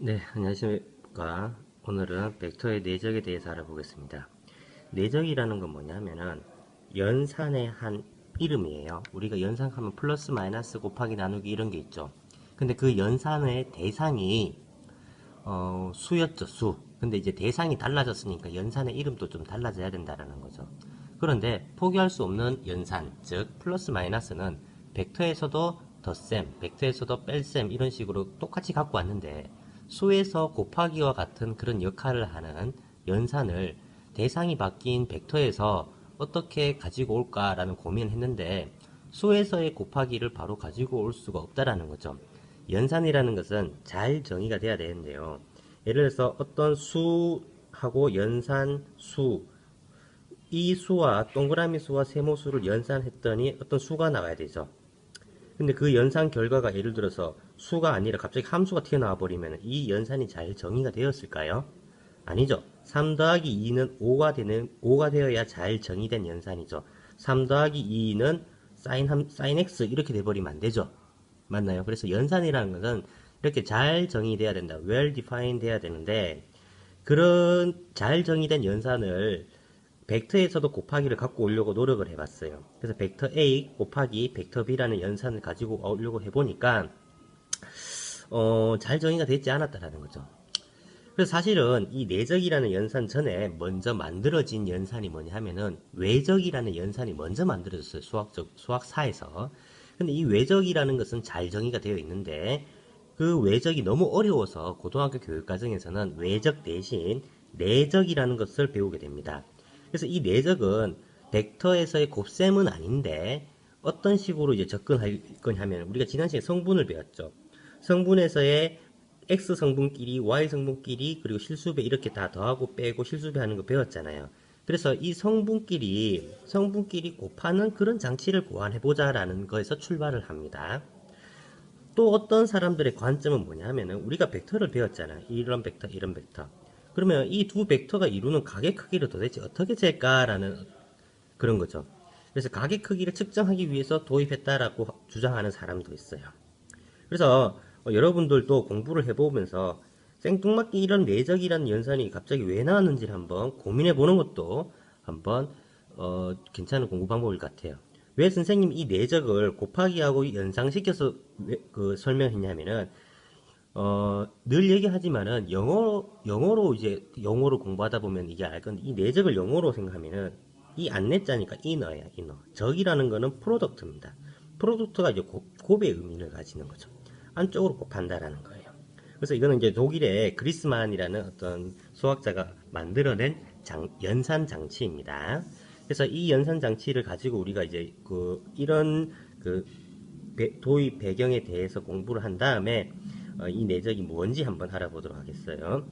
네, 안녕하십니까. 오늘은 벡터의 내적에 대해서 알아보겠습니다. 내적이라는 건 뭐냐면은 연산의 한 이름이에요. 우리가 연산하면 플러스 마이너스 곱하기 나누기 이런 게 있죠. 근데 그 연산의 대상이 수였죠, 수. 근데 이제 대상이 달라졌으니까 연산의 이름도 좀 달라져야 된다라는 거죠. 그런데 포기할 수 없는 연산, 즉 플러스 마이너스는 벡터에서도 덧셈, 벡터에서도 뺄셈 이런 식으로 똑같이 갖고 왔는데 수에서 곱하기와 같은 그런 역할을 하는 연산을 대상이 바뀐 벡터에서 어떻게 가지고 올까라는 고민을 했는데 수에서의 곱하기를 바로 가지고 올 수가 없다라는 거죠. 연산이라는 것은 잘 정의가 돼야 되는데요. 예를 들어서 어떤 수하고 연산 수, 이 수와 동그라미 수와 세모수를 연산했더니 어떤 수가 나와야 되죠. 근데 그 연산 결과가 예를 들어서 수가 아니라 갑자기 함수가 튀어나와 버리면 이 연산이 잘 정의가 되었을까요? 아니죠. 3 더하기 2는 5가 되어야 잘 정의된 연산이죠. 3 더하기 2는 sin x 이렇게 돼버리면 안 되죠. 맞나요? 그래서 연산이라는 것은 이렇게 잘 정의돼야 된다. well defined 돼야 되는데 그런 잘 정의된 연산을 벡터에서도 곱하기를 갖고 오려고 노력을 해봤어요. 그래서 벡터 A 곱하기 벡터 B라는 연산을 가지고 오려고 해보니까 잘 정의가 되지 않았다라는 거죠. 그래서 사실은 이 내적이라는 연산 전에 먼저 만들어진 연산이 뭐냐 하면은 외적이라는 연산이 먼저 만들어졌어요. 수학사에서. 근데 이 외적이라는 것은 잘 정의가 되어 있는데 그 외적이 너무 어려워서 고등학교 교육과정에서는 외적 대신 내적이라는 것을 배우게 됩니다. 그래서 이 내적은 벡터에서의 곱셈은 아닌데 어떤 식으로 이제 접근할 거냐면 우리가 지난 시간에 성분을 배웠죠. 성분에서의 X 성분끼리, Y 성분끼리, 그리고 실수배 이렇게 다 더하고 빼고 실수배 하는 거 배웠잖아요. 그래서 이 성분끼리 곱하는 그런 장치를 고안해보자라는 거에서 출발을 합니다. 또 어떤 사람들의 관점은 뭐냐 하면은 우리가 벡터를 배웠잖아요. 이런 벡터, 이런 벡터. 그러면 이 두 벡터가 이루는 가계 크기를 도대체 어떻게 잴까라는 그런 거죠. 그래서 가계 크기를 측정하기 위해서 도입했다라고 주장하는 사람도 있어요. 그래서 여러분들도 공부를 해보면서 생뚱맞게 이런 내적이라는 연산이 갑자기 왜 나왔는지를 한번 고민해 보는 것도 한번 괜찮은 공부 방법일 것 같아요. 왜 선생님 이 내적을 곱하기하고 연상시켜서 설명했냐면은 늘 얘기하지만은 영어로 이제 영어로 공부하다 보면 이게 알 건데 이 내적을 영어로 생각하면은 이 안내자니까 이너야 이너. 적이라는 거는 프로덕트입니다. 프로덕트가 이제 곱의 의미를 가지는 거죠. 안쪽으로 곱한다라는 거예요. 그래서 이거는 이제 독일의 그리스만이라는 어떤 수학자가 만들어낸 연산 장치입니다. 그래서 이 연산 장치를 가지고 우리가 이제 이런 그 도입 배경에 대해서 공부를 한 다음에 이 내적이 뭔지 한번 알아보도록 하겠어요.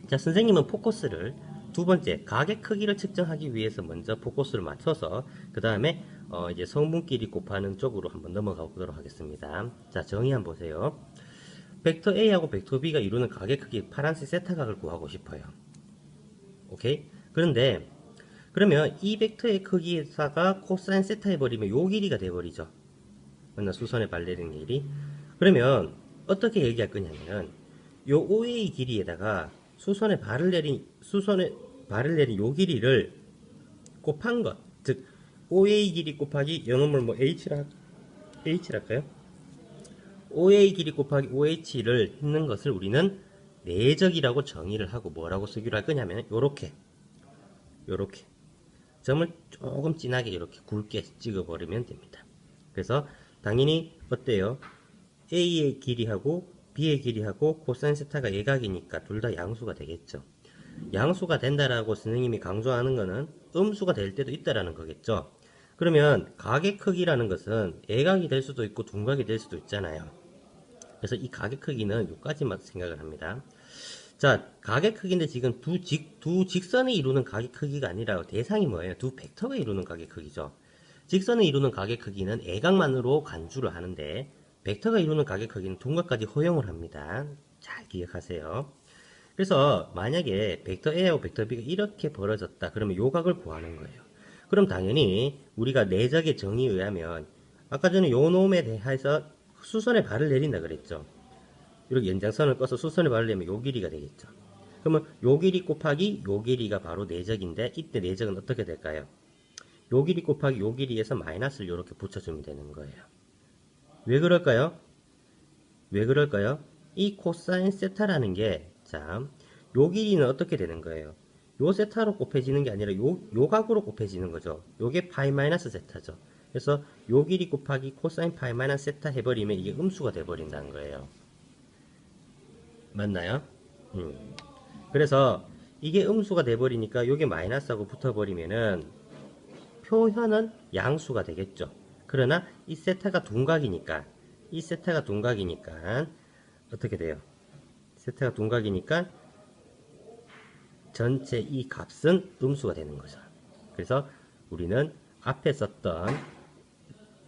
자, 선생님은 포커스를 두 번째 가계 크기를 측정하기 위해서 먼저 포커스를 맞춰서 그 다음에 이제 성분끼리 곱하는 쪽으로 한번 넘어가 보도록 하겠습니다. 자, 정의 한번 보세요. 벡터 A하고 벡터 B가 이루는 가계 크기 파란색 세타각을 구하고 싶어요. 오케이? 그런데 그러면 이 벡터의 크기에다가 코사인 세타 해버리면 요 길이가 돼버리죠. 맨날 수선에 발내리는 길이. 그러면 어떻게 얘기할 거냐면 요 OA 길이에다가 수선에 발을 내린 요 길이를 곱한 것. 즉 OA 길이 곱하기 영어물 뭐 H랄까요? OA 길이 곱하기 OH를 했는 것을 우리는 내적이라고 정의를 하고 뭐라고 쓰기로 할 거냐면 요렇게 점을 조금 진하게 이렇게 굵게 찍어버리면 됩니다. 그래서 당연히 어때요? A의 길이하고 B의 길이하고 코사인 세타가 예각이니까 둘 다 양수가 되겠죠. 양수가 된다라고 선생님이 강조하는 것은 음수가 될 때도 있다라는 거겠죠. 그러면 가계 크기라는 것은 예각이 될 수도 있고 둔각이 될 수도 있잖아요. 그래서 이 가계 크기는 여기까지만 생각을 합니다. 자, 가계 크기인데 지금 두 직선이 이루는 가계 크기가 아니라 대상이 뭐예요? 두 벡터가 이루는 가계 크기죠. 직선이 이루는 가계 크기는 예각만으로 간주를 하는데 벡터가 이루는 가계 크기는 둔각까지 허용을 합니다. 잘 기억하세요. 그래서 만약에 벡터 A하고 벡터 B가 이렇게 벌어졌다. 그러면 요각을 구하는 거예요. 그럼 당연히 우리가 내적의 정의에 의하면 아까 전에 요 놈에 대해서 수선에 발을 내린다 그랬죠. 이렇게 연장선을 꺼서 수선을 바르려면 요 길이가 되겠죠. 그러면 요 길이 곱하기 요 길이가 바로 내적인데 이때 내적은 어떻게 될까요? 요 길이 곱하기 요 길이에서 마이너스를 이렇게 붙여주면 되는 거예요. 왜 그럴까요? 왜 그럴까요? 이 코사인 세타라는 게, 자, 요 길이는 어떻게 되는 거예요? 요 세타로 곱해지는 게 아니라 요 각으로 곱해지는 거죠. 요게 파이 마이너스 세타죠. 그래서 요 길이 곱하기 코사인 파이 마이너스 세타 해버리면 이게 음수가 돼버린다는 거예요. 맞나요? 그래서 이게 음수가 돼버리니까 요게 마이너스하고 붙어버리면은 표현은 양수가 되겠죠. 그러나 이 세타가 둔각이니까 어떻게 돼요? 세타가 둔각이니까 전체 이 값은 음수가 되는 거죠. 그래서 우리는 앞에 썼던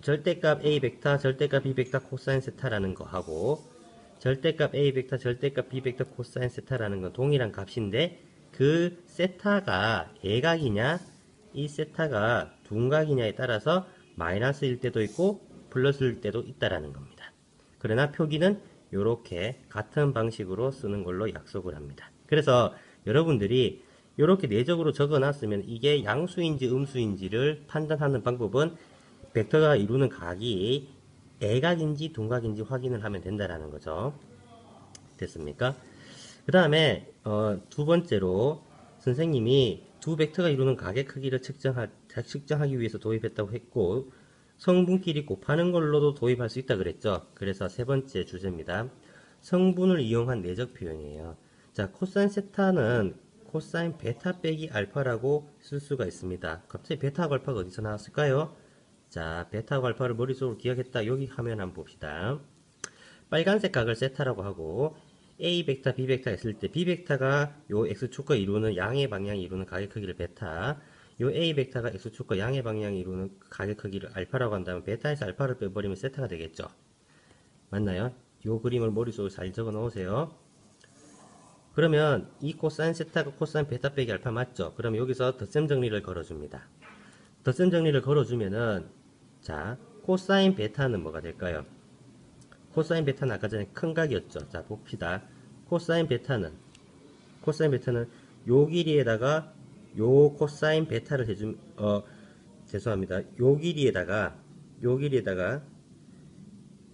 절대값 A 벡터, 절대값 B 벡터 코사인 세타라는 거 하고 절대값 A 벡터, 절대값 B 벡터 코사인 세타라는 건 동일한 값인데 그 세타가 예각이냐 이 세타가 둔각이냐에 따라서 마이너스일 때도 있고 플러스일 때도 있다라는 겁니다. 그러나 표기는 이렇게 같은 방식으로 쓰는 걸로 약속을 합니다. 그래서 여러분들이 이렇게 내적으로 적어놨으면 이게 양수인지 음수인지를 판단하는 방법은 벡터가 이루는 각이 애각인지 둔각인지 확인을 하면 된다라는 거죠. 됐습니까? 그 다음에 두 번째로 선생님이 두 벡터가 이루는 각의 크기를 측정하기 위해서 도입했다고 했고 성분끼리 곱하는 걸로도 도입할 수 있다 그랬죠. 그래서 세 번째 주제입니다. 성분을 이용한 내적 표현이에요. 자, 코사인 세타는 코사인 베타 빼기 알파라고 쓸 수가 있습니다. 갑자기 베타하고 알파가 어디서 나왔을까요? 자, 베타하고 알파를 머릿속으로 기억했다. 여기 화면 한번 봅시다. 빨간색 각을 세타라고 하고 A 벡터, B 벡터 했을 때 B 벡터가 요 X축과 이루는 양의 방향이 이루는 각의 크기를 베타, 요 A 벡터가 X축과 양의 방향이 이루는 각의 크기를 알파라고 한다면 베타에서 알파를 빼버리면 세타가 되겠죠. 맞나요? 요 그림을 머릿속에 잘 적어 놓으세요. 그러면 이 코사인 세타가 코사인 베타 빼기 알파 맞죠? 그럼 여기서 덧셈 정리를 걸어줍니다. 덧셈 정리를 걸어주면은 자, 코사인 베타는 뭐가 될까요? 코사인 베타는 아까 전에 큰 각이었죠. 자, 봅시다. 코사인 베타는 요 길이에다가 요 코사인 베타를 죄송합니다. 요 길이에다가 요렇게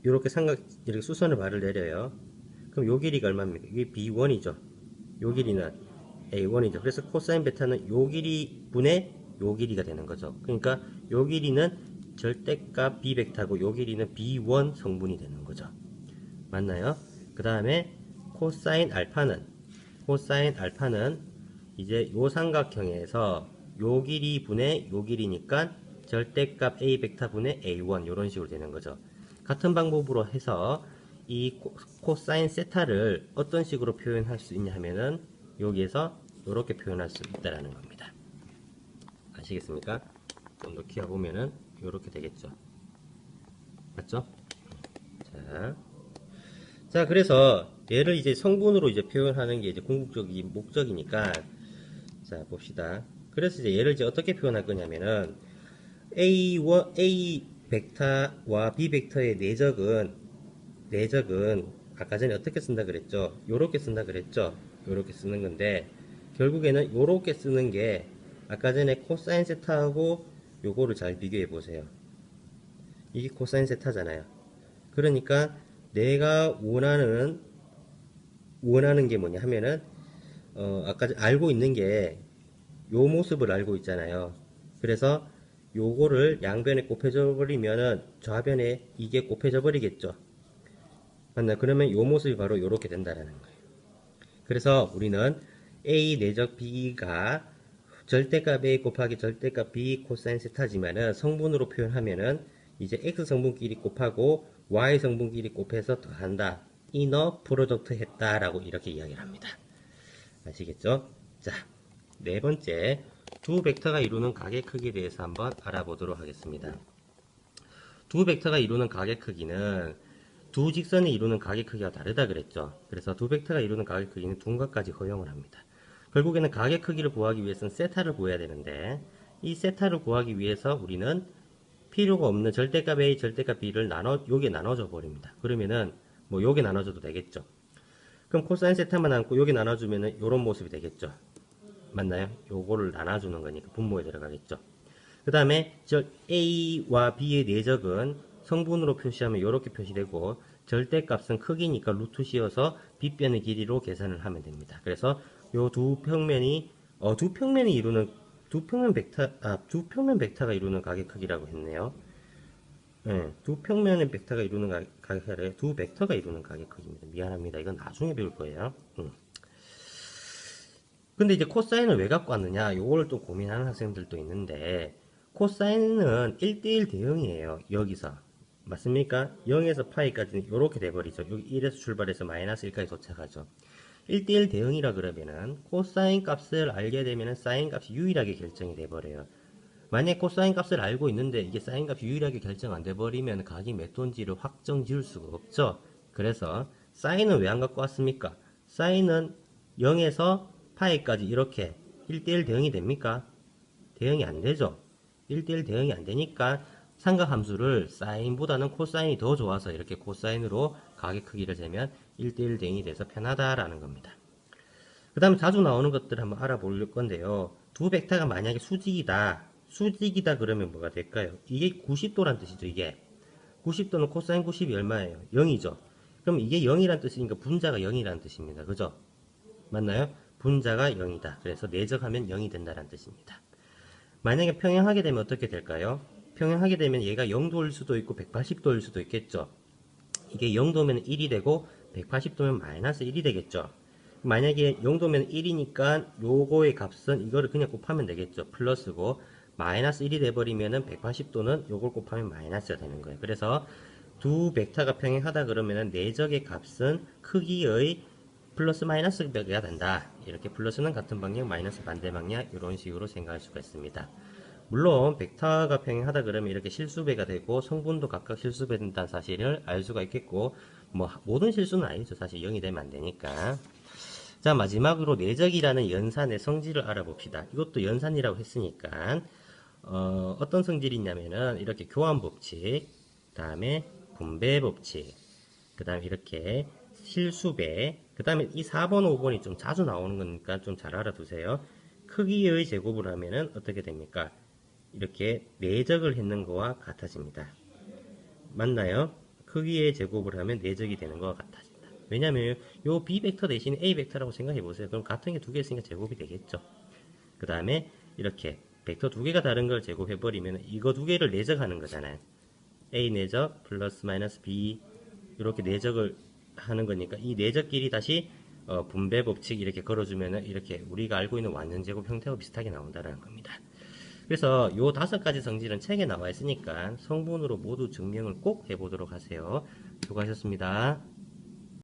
이렇게 수선을 발을 내려요. 그럼 요 길이가 얼마입니까? 이게 B1이죠. 요 길이는 A1이죠. 그래서 코사인 베타는 요 길이 분의 요 길이가 되는 거죠. 그러니까 요 길이는 절대값 B 벡터고 요 길이는 B1 성분이 되는 거죠. 맞나요? 그 다음에 코사인 알파는 이제 요 삼각형에서 요 길이 분의 요 길이니까 절대값 A 벡터 분의 A1 요런 식으로 되는 거죠. 같은 방법으로 해서 이 코사인 세타를 어떤 식으로 표현할 수 있냐 하면은 여기에서 이렇게 표현할 수 있다라는 겁니다. 아시겠습니까? 좀 더 키워보면은 이렇게 되겠죠. 맞죠? 자, 그래서 얘를 이제 성분으로 이제 표현하는 게 이제 궁극적인 목적이니까 자, 봅시다. 그래서 이제 얘를 이제 어떻게 표현할 거냐면은 A 벡터와 B 벡터의 내적은 아까 전에 어떻게 쓴다 그랬죠? 요렇게 쓴다 그랬죠? 요렇게 쓰는 건데 결국에는 요렇게 쓰는 게 아까 전에 코사인 세타하고 요거를 잘 비교해 보세요. 이게 코사인 세타잖아요. 그러니까 내가 원하는 게 뭐냐 하면은 아까 알고 있는 게 요 모습을 알고 있잖아요. 그래서 요거를 양변에 곱해져 버리면은 좌변에 이게 곱해져 버리겠죠. 맞나? 그러면 요 모습이 바로 요렇게 된다라는 거예요. 그래서 우리는 A 내적 B가 절대값 A 곱하기 절대값 B 코사인 세타지만은 성분으로 표현하면은 이제 X 성분끼리 곱하고 Y 성분끼리 곱해서 더한다. 이너 프로덕트 했다라고 이렇게 이야기를 합니다. 아시겠죠? 자, 네 번째, 두 벡터가 이루는 각의 크기에 대해서 한번 알아보도록 하겠습니다. 두 벡터가 이루는 각의 크기는 두 직선이 이루는 각의 크기가 다르다 그랬죠. 그래서 두 벡터가 이루는 각의 크기는 둔각까지 허용을 합니다. 결국에는 각의 크기를 구하기 위해서는 세타를 구해야 되는데 이 세타를 구하기 위해서 우리는 필요가 없는 절대값 A, 절대값 B를 요게 나눠줘 버립니다. 그러면은 뭐 요게 나눠줘도 되겠죠. 그럼 코사인 세타만 남고 여기 나눠주면은 요런 모습이 되겠죠. 맞나요? 요거를 나눠주는 거니까 분모에 들어가겠죠. 그 다음에 저 A와 B의 내적은 성분으로 표시하면 이렇게 표시되고 절대값은 크기니까 루트 씌워서 빗변의 길이로 계산을 하면 됩니다. 그래서 요 두 평면 벡터가 이루는 가격 크기라고 했네요. 네, 두 평면의 벡터가 이루는 가격 크기래 두 벡터가 이루는 가격 크기입니다. 미안합니다. 이건 나중에 배울 거예요. 근데 이제 코사인을 왜 갖고 왔느냐? 요걸 또 고민하는 학생들도 있는데, 코사인은 1대1 대응이에요. 여기서. 맞습니까? 0에서 파이까지는 이렇게 돼버리죠. 여기 1에서 출발해서 마이너스 1까지 도착하죠. 1대1 대응이라 그러면은, 코사인 값을 알게 되면은 사인 값이 유일하게 결정이 돼버려요. 만약 코사인 값을 알고 있는데, 이게 사인 값이 유일하게 결정 안 돼버리면 각이 몇 도인지를 확정 지을 수가 없죠. 그래서, 사인은 왜 안 갖고 왔습니까? 사인은 0에서 파이까지 이렇게 1대1 대응이 됩니까? 대응이 안 되죠. 1대1 대응이 안 되니까 삼각함수를 사인보다는 코사인이 더 좋아서 이렇게 코사인으로 가격 크기를 재면 1대1 대응이 돼서 편하다라는 겁니다. 그 다음에 자주 나오는 것들 한번 알아볼 건데요. 두 벡터가 만약에 수직이다. 수직이다 그러면 뭐가 될까요? 이게 90도란 뜻이죠, 이게. 90도는 코사인 90이 얼마예요? 0이죠. 그럼 이게 0이란 뜻이니까 분자가 0이란 뜻입니다. 그죠? 맞나요? 분자가 0이다. 그래서 내적하면 0이 된다는 뜻입니다. 만약에 평행하게 되면 어떻게 될까요? 평행하게 되면 얘가 0도일 수도 있고 180도일 수도 있겠죠. 이게 0도면 1이 되고 180도면 마이너스 1이 되겠죠. 만약에 0도면 1이니까 요거의 값은 이거를 그냥 곱하면 되겠죠. 플러스고 마이너스 1이 돼버리면은 180도는 요걸 곱하면 마이너스가 되는 거예요. 그래서 두 벡터가 평행하다 그러면은 내적의 값은 크기의 플러스 마이너스가 된다. 이렇게 플러스는 같은 방향, 마이너스 반대 방향 이런 식으로 생각할 수가 있습니다. 물론 벡터가 평행하다 그러면 이렇게 실수배가 되고 성분도 각각 실수배 된다는 사실을 알 수가 있겠고 뭐 모든 실수는 아니죠. 사실 0이 되면 안 되니까. 자, 마지막으로 내적이라는 연산의 성질을 알아봅시다. 이것도 연산이라고 했으니까 어떤 성질이 있냐면은 이렇게 교환 법칙, 다음에 분배 법칙, 그 다음에 이렇게 실수배, 그 다음에 이 4번, 5번이 좀 자주 나오는 거니까 좀 잘 알아두세요. 크기의 제곱을 하면은 어떻게 됩니까? 이렇게 내적을 했는 거와 같아집니다. 맞나요? 크기의 제곱을 하면 내적이 되는 거와 같아집니다. 왜냐면 요 B 벡터 대신 A 벡터라고 생각해 보세요. 그럼 같은 게 두 개 있으니까 제곱이 되겠죠. 그 다음에 이렇게 벡터 두 개가 다른 걸 제곱해 버리면 이거 두 개를 내적하는 거잖아요. A 내적 플러스 마이너스 B 이렇게 내적을 하는 거니까 이 내적끼리 다시 분배 법칙 이렇게 걸어주면은 이렇게 우리가 알고 있는 완전 제곱 형태와 비슷하게 나온다는 겁니다. 그래서 요 5가지 성질은 책에 나와 있으니까 성분으로 모두 증명을 꼭 해보도록 하세요. 수고하셨습니다.